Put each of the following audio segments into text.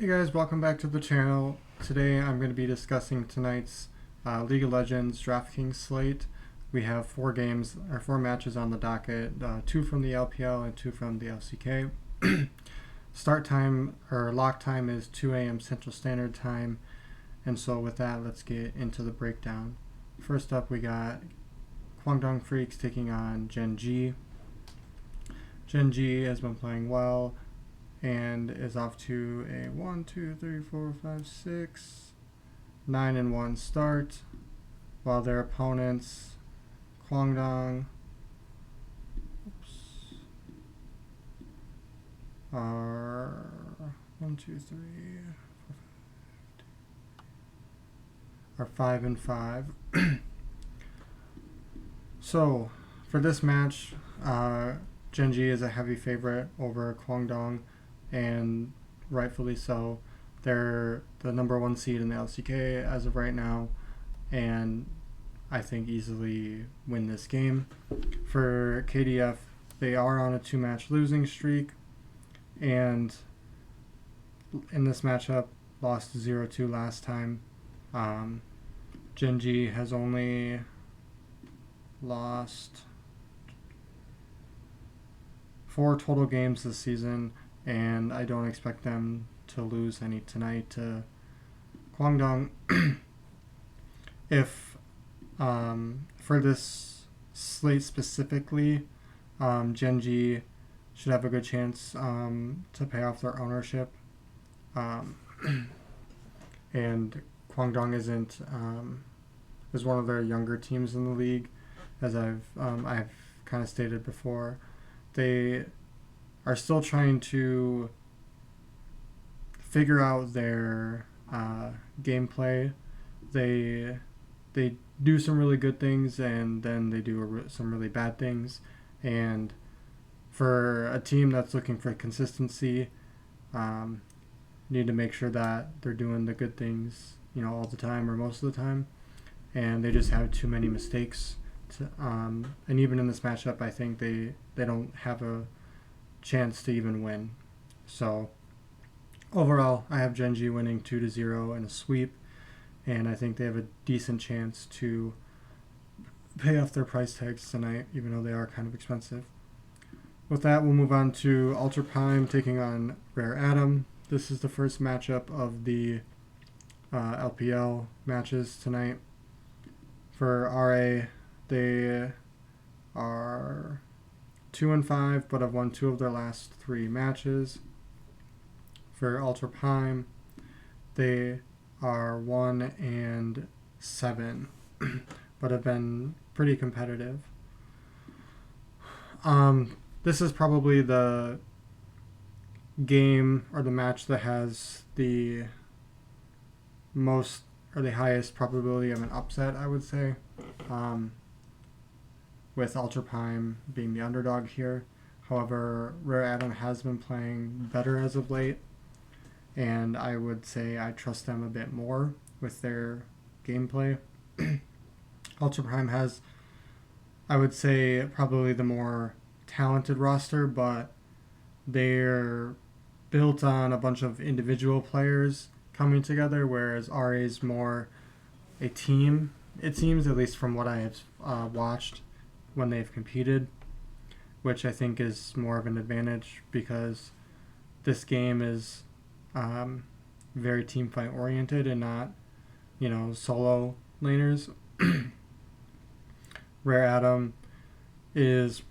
Hey guys, welcome back to the channel. Today I'm going to be discussing tonight's League of Legends Draftkings slate. We have four matches on the docket, two from the LPL and two from the LCK. Start time or lock time is 2 a.m. Central Standard Time, and so with that, let's get into the breakdown. First up, we got Guangdong Freaks taking on Gen G. Gen G has been playing well and is off to a 9-1 start, while their opponents, Guangdong, are 5-5. So for this match, Gen G is a heavy favorite over Guangdong, and rightfully so. They're the number one seed in the LCK as of right now, and I think easily win this game. For KDF, they are on a 2-match losing streak, and in this matchup lost 0-2 last time. Gen G has only lost 4 total games this season, and I don't expect them to lose any tonight to Guangdong. If for this slate specifically, Gen G should have a good chance to pay off their ownership, and Guangdong is one of their younger teams in the league, as I've kind of stated before. They are still trying to figure out their gameplay. They do some really good things, and then they do some really bad things. And for a team that's looking for consistency, need to make sure that they're doing the good things, all the time or most of the time. And they just have too many mistakes. And even in this matchup, I think they don't have a chance to even win. So overall, I have Gen G winning 2-0 in a sweep, and I think they have a decent chance to pay off their price tags tonight, even though they are kind of expensive. With that, we'll move on to Ultra Prime taking on Rare Atom. This is the first matchup of the LPL matches tonight. For RA, they are 2-5, but have won 2 of their last 3 matches. For Ultra Prime, they are 1-7, but have been pretty competitive. This is probably the game or the match that has the most or the highest probability of an upset, I would say, with Ultra Prime being the underdog here. However, Rare Atom has been playing better as of late, and I would say I trust them a bit more with their gameplay. Ultra Prime has, I would say, probably the more talented roster, but they're built on a bunch of individual players coming together, whereas RA is more a team, it seems, at least from what I have watched when they've competed, which I think is more of an advantage because this game is very team fight oriented and not, solo laners. Rare Atom is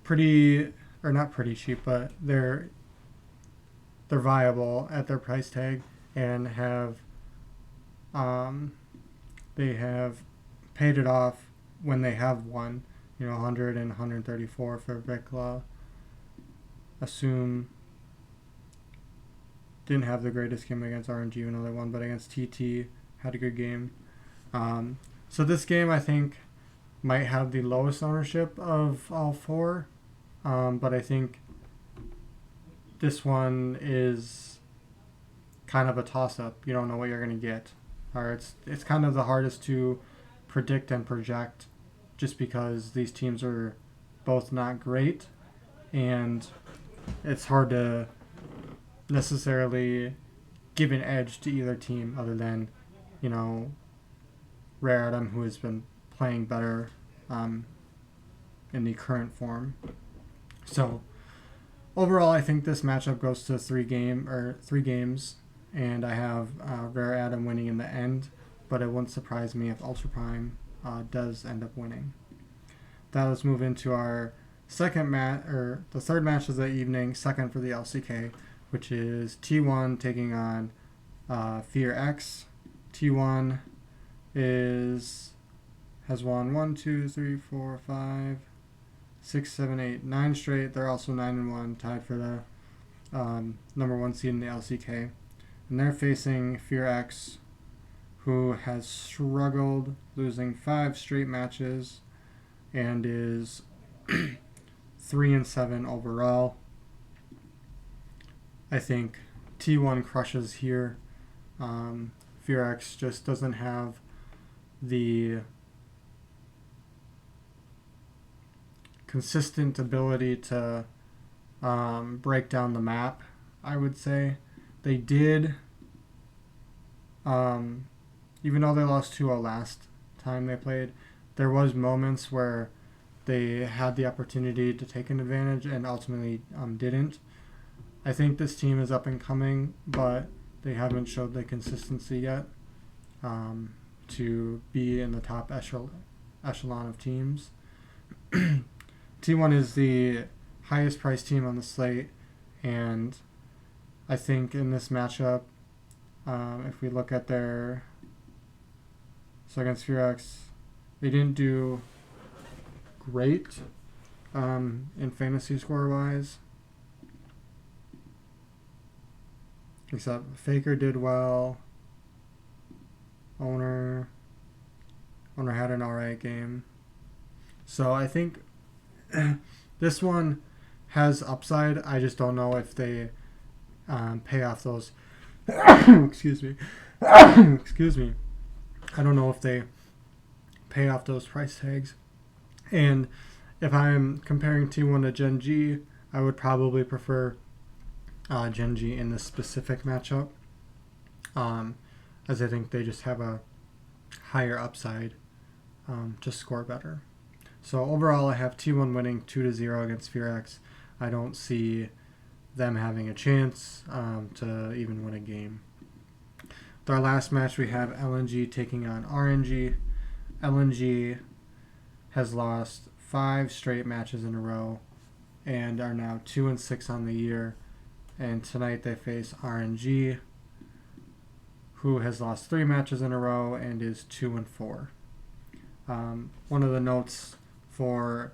not pretty cheap, but they're viable at their price tag, and they have paid it off when they have won, 100 and 134 for Vikla. Assume didn't have the greatest game against RNG, another one, but against TT had a good game. So this game, I think, might have the lowest ownership of all 4, but I think this one is kind of a toss-up. You don't know what you're going to get. Or it's kind of the hardest to predict and project, just because these teams are both not great, and it's hard to necessarily give an edge to either team other than, Rare Adam, who has been playing better in the current form. So overall, I think this matchup goes to three games, and I have Rare Adam winning in the end. But it wouldn't surprise me if Ultra Prime does end up winning. Now let's move into our the third match of the evening, second for the LCK, which is T1 taking on Fear X. T1 has won 1, 2, 3, 4, 5, 6, 7, 8, 9 straight. They're also 9-1, tied for the number 1 seed in the LCK, and they're facing Fear X, who has struggled, losing 5 straight matches, and is 3-7 overall. I think T1 crushes here. Fear X just doesn't have the consistent ability to break down the map, I would say. They did, even though they lost 2-0 last time they played, there was moments where they had the opportunity to take an advantage and ultimately didn't. I think this team is up and coming, but they haven't showed the consistency yet to be in the top echelon of teams. T1 is the highest priced team on the slate, and I think in this matchup, if we look at against Fear X, they didn't do great in fantasy score wise, except Faker did well. Owner had an alright game. So I think this one has upside. I just don't know if they pay off those. Excuse me. Excuse me. I don't know if they pay off those price tags. And if I'm comparing T1 to Gen G, I would probably prefer Gen G in this specific matchup, as I think they just have a higher upside to score better. So overall, I have T1 winning 2-0 against Fear X. I don't see them having a chance to even win a game. With our last match, we have LNG taking on RNG. LNG has lost 5 straight matches in a row and are now 2-6 on the year. And tonight they face RNG, who has lost 3 matches in a row and is 2-4. One of the notes for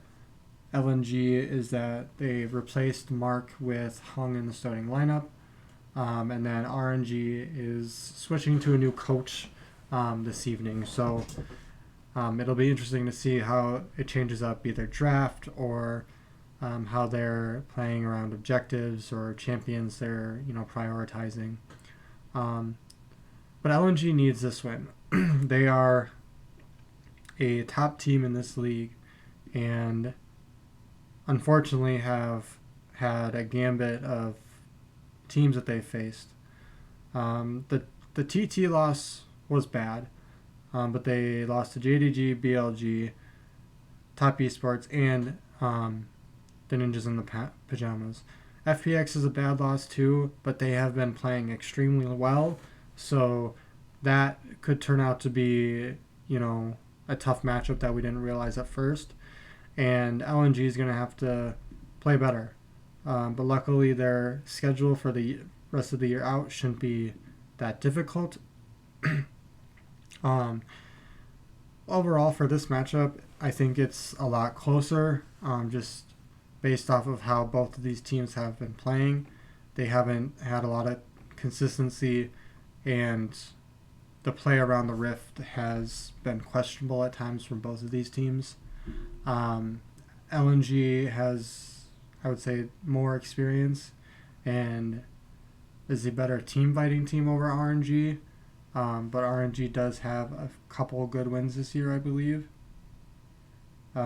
LNG is that they replaced Mark with Hung in the starting lineup, and then RNG is switching to a new coach this evening. So it'll be interesting to see how it changes up either draft or how they're playing around objectives or champions they're prioritizing. But LNG needs this win. They are a top team in this league, and unfortunately have had a gambit of teams that they faced. The TT loss was bad, but they lost to JDG, BLG, Top Esports, and the Ninjas in the Pajamas. FPX is a bad loss too, but they have been playing extremely well, so that could turn out to be, a tough matchup that we didn't realize at first. And LNG is going to have to play better. But luckily, their schedule for the rest of the year out shouldn't be that difficult. Overall, for this matchup, I think it's a lot closer, just based off of how both of these teams have been playing. They haven't had a lot of consistency, and the play around the rift has been questionable at times from both of these teams. LNG has, I would say, more experience and is a better team fighting team over RNG. But RNG does have a couple good wins this year, I believe. If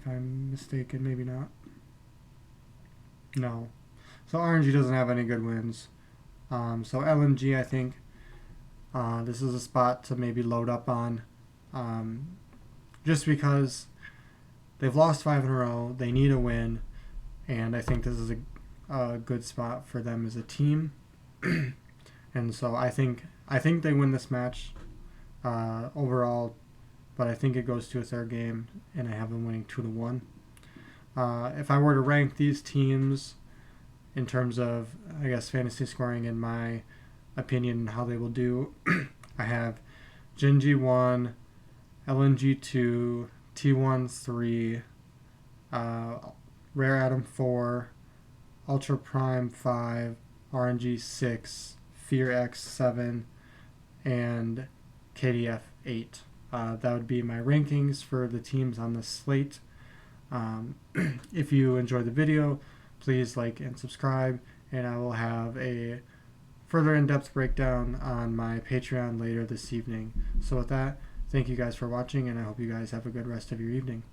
I'm mistaken, maybe not. No. So RNG doesn't have any good wins. So LMG, I think this is a spot to maybe load up on, just because they've lost 5 in a row. They need a win, and I think this is a good spot for them as a team. And so I think they win this match overall, but I think it goes to a third game, and I have them winning 2-1. If I were to rank these teams in terms of, I guess, fantasy scoring, in my opinion, how they will do, I have Genji 1, LNG 2, T1 3, Rare Atom 4, Ultra Prime 5, RNG 6, Fear X 7, and KDF 8. That would be my rankings for the teams on the slate. If you enjoyed the video, please like and subscribe, and I will have a further in-depth breakdown on my Patreon later this evening. So with that, thank you guys for watching, and I hope you guys have a good rest of your evening.